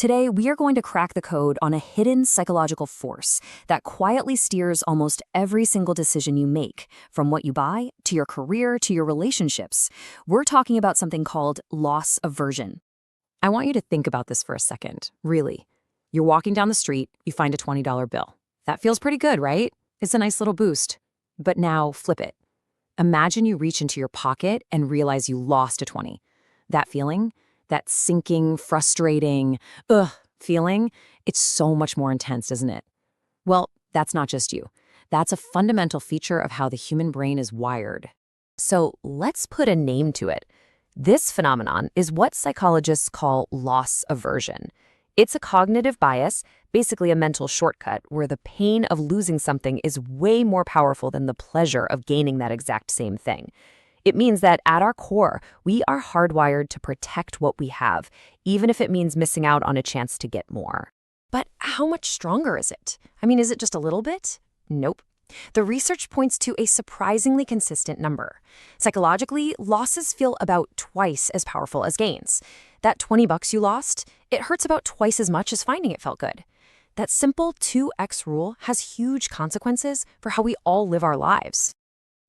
Today, we are going to crack the code on a hidden psychological force that quietly steers almost every single decision you make, from what you buy, to your career, to your relationships. We're talking about something called loss aversion. I want you to think about this for a second, really. You're walking down the street, you find a $20 bill. That feels pretty good, right? It's a nice little boost. But now, flip it. Imagine you reach into your pocket and realize you lost a 20. That feeling? That sinking, frustrating, feeling, it's so much more intense, isn't it? Well, that's not just you. That's a fundamental feature of how the human brain is wired. So let's put a name to it. This phenomenon is what psychologists call loss aversion. It's a cognitive bias, basically a mental shortcut, where the pain of losing something is way more powerful than the pleasure of gaining that exact same thing. It means that at our core, we are hardwired to protect what we have, even if it means missing out on a chance to get more. But how much stronger is it? Is it just a little bit? Nope. The research points to a surprisingly consistent number. Psychologically, losses feel about twice as powerful as gains. That $20 you lost, it hurts about twice as much as finding it felt good. That simple 2x rule has huge consequences for how we all live our lives.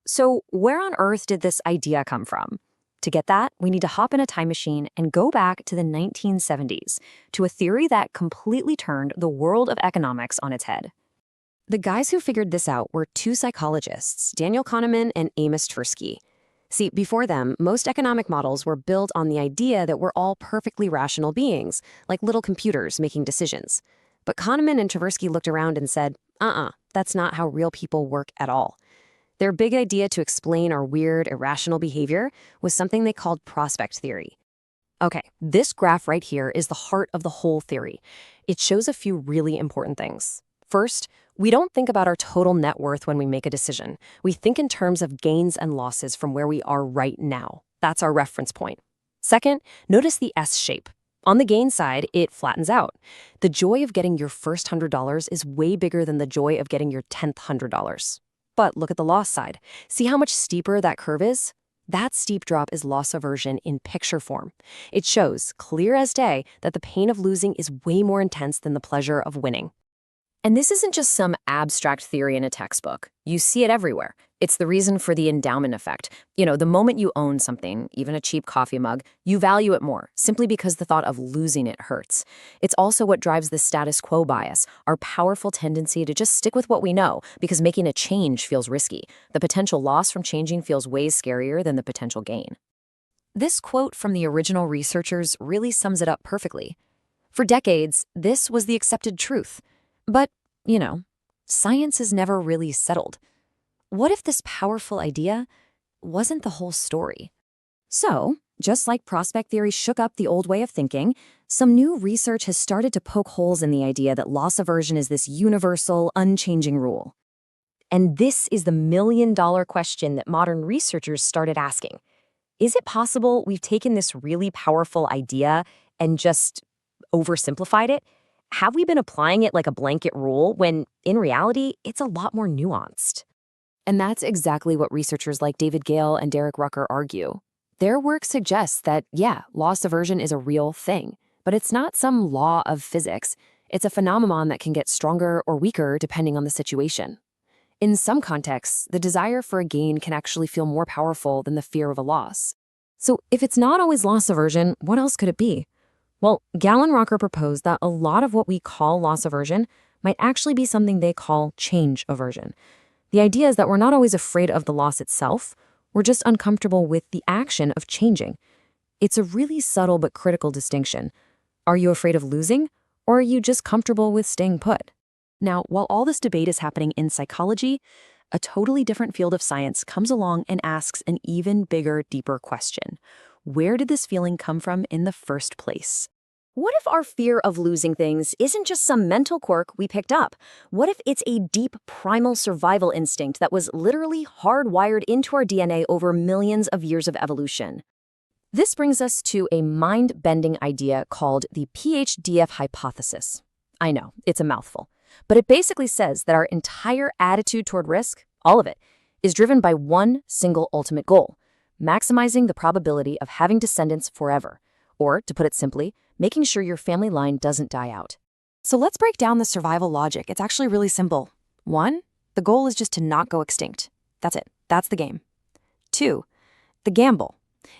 So where on earth did this idea come from? To get that, we need to hop in a time machine and go back to the 1970s, to a theory that completely turned the world of economics on its head. The guys who figured this out were two psychologists, Daniel Kahneman and Amos Tversky. See, before them, most economic models were built on the idea that we're all perfectly rational beings, like little computers making decisions. But Kahneman and Tversky looked around and said, that's not how real people work at all. Their big idea to explain our weird, irrational behavior was something they called prospect theory. Okay, this graph right here is the heart of the whole theory. It shows a few really important things. First, we don't think about our total net worth when we make a decision. We think in terms of gains and losses from where we are right now. That's our reference point. Second, notice the S shape. On the gain side, it flattens out. The joy of getting your first $100 is way bigger than the joy of getting your 10th $100. But look at the loss side. See how much steeper that curve is? That steep drop is loss aversion in picture form. It shows, clear as day, that the pain of losing is way more intense than the pleasure of winning. And this isn't just some abstract theory in a textbook. You see it everywhere. It's the reason for the endowment effect. The moment you own something, even a cheap coffee mug, you value it more, simply because the thought of losing it hurts. It's also what drives the status quo bias, our powerful tendency to just stick with what we know, because making a change feels risky. The potential loss from changing feels way scarier than the potential gain. This quote from the original researchers really sums it up perfectly. For decades, this was the accepted truth. But, science is never really settled. What if this powerful idea wasn't the whole story? So, just like prospect theory shook up the old way of thinking, some new research has started to poke holes in the idea that loss aversion is this universal, unchanging rule. And this is the million-dollar question that modern researchers started asking. Is it possible we've taken this really powerful idea and just oversimplified it? Have we been applying it like a blanket rule when, in reality, it's a lot more nuanced? And that's exactly what researchers like David Gale and Derek Rucker argue. Their work suggests that, loss aversion is a real thing, but it's not some law of physics. It's a phenomenon that can get stronger or weaker depending on the situation. In some contexts, the desire for a gain can actually feel more powerful than the fear of a loss. So if it's not always loss aversion, what else could it be? Well, Gale and Rucker proposed that a lot of what we call loss aversion might actually be something they call change aversion. The idea is that we're not always afraid of the loss itself, we're just uncomfortable with the action of changing. It's a really subtle but critical distinction. Are you afraid of losing, or are you just comfortable with staying put? Now, while all this debate is happening in psychology, a totally different field of science comes along and asks an even bigger, deeper question. Where did this feeling come from in the first place? What if our fear of losing things isn't just some mental quirk we picked up? What if it's a deep, primal survival instinct that was literally hardwired into our DNA over millions of years of evolution? This brings us to a mind-bending idea called the PHDF hypothesis. I know, it's a mouthful, but it basically says that our entire attitude toward risk, all of it, is driven by one single ultimate goal: maximizing the probability of having descendants forever. Or, to put it simply, making sure your family line doesn't die out. So let's break down the survival logic. It's actually really simple. 1, the goal is just to not go extinct. That's it. That's the game. 2, the gamble.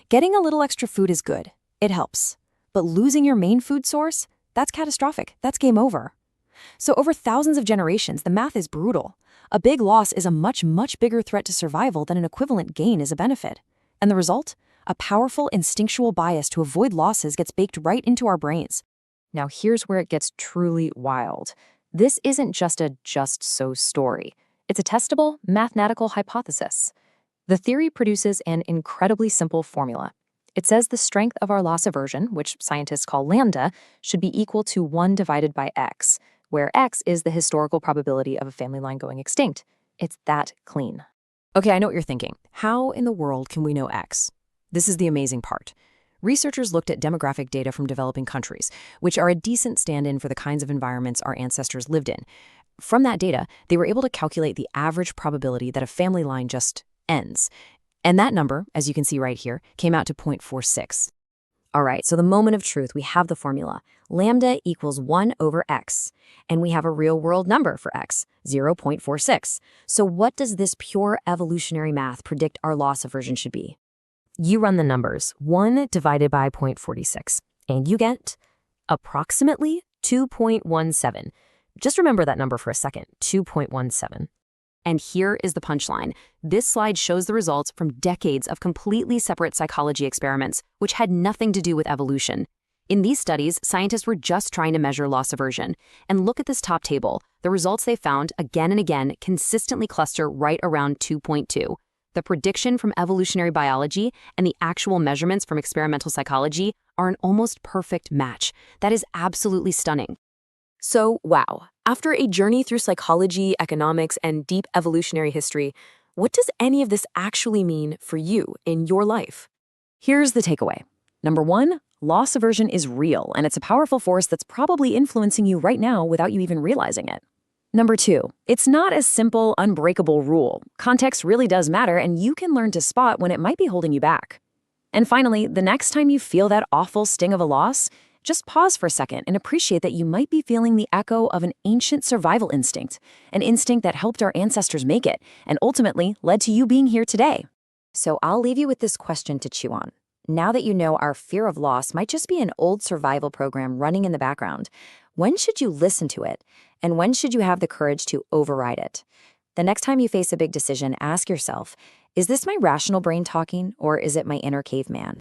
Getting a little extra food is good. It helps. But losing your main food source, that's catastrophic. That's game over. So over thousands of generations, the math is brutal. A big loss is a much, much bigger threat to survival than an equivalent gain is a benefit. And the result? A powerful instinctual bias to avoid losses gets baked right into our brains. Now here's where it gets truly wild. This isn't just a just-so story. It's a testable mathematical hypothesis. The theory produces an incredibly simple formula. It says the strength of our loss aversion, which scientists call lambda, should be equal to 1 divided by x, where x is the historical probability of a family line going extinct. It's that clean. Okay, I know what you're thinking. How in the world can we know X? This is the amazing part. Researchers looked at demographic data from developing countries, which are a decent stand-in for the kinds of environments our ancestors lived in. From that data, they were able to calculate the average probability that a family line just ends. And that number, as you can see right here, came out to 0.46. All right, so the moment of truth, we have the formula. Lambda equals 1 over x, and we have a real-world number for x, 0.46. So what does this pure evolutionary math predict our loss aversion should be? You run the numbers, 1 divided by 0.46, and you get approximately 2.17. Just remember that number for a second, 2.17. And here is the punchline. This slide shows the results from decades of completely separate psychology experiments, which had nothing to do with evolution. In these studies, scientists were just trying to measure loss aversion. And look at this top table. The results they found again and again consistently cluster right around 2.2. The prediction from evolutionary biology and the actual measurements from experimental psychology are an almost perfect match. That is absolutely stunning. So, wow, after a journey through psychology, economics, and deep evolutionary history, what does any of this actually mean for you in your life? Here's the takeaway. Number 1, loss aversion is real, and it's a powerful force that's probably influencing you right now without you even realizing it. Number 2, it's not a simple, unbreakable rule. Context really does matter, and you can learn to spot when it might be holding you back. And finally, the next time you feel that awful sting of a loss, just pause for a second and appreciate that you might be feeling the echo of an ancient survival instinct, an instinct that helped our ancestors make it, and ultimately led to you being here today. So I'll leave you with this question to chew on. Now that you know our fear of loss might just be an old survival program running in the background, when should you listen to it? And when should you have the courage to override it? The next time you face a big decision, ask yourself, is this my rational brain talking, or is it my inner caveman?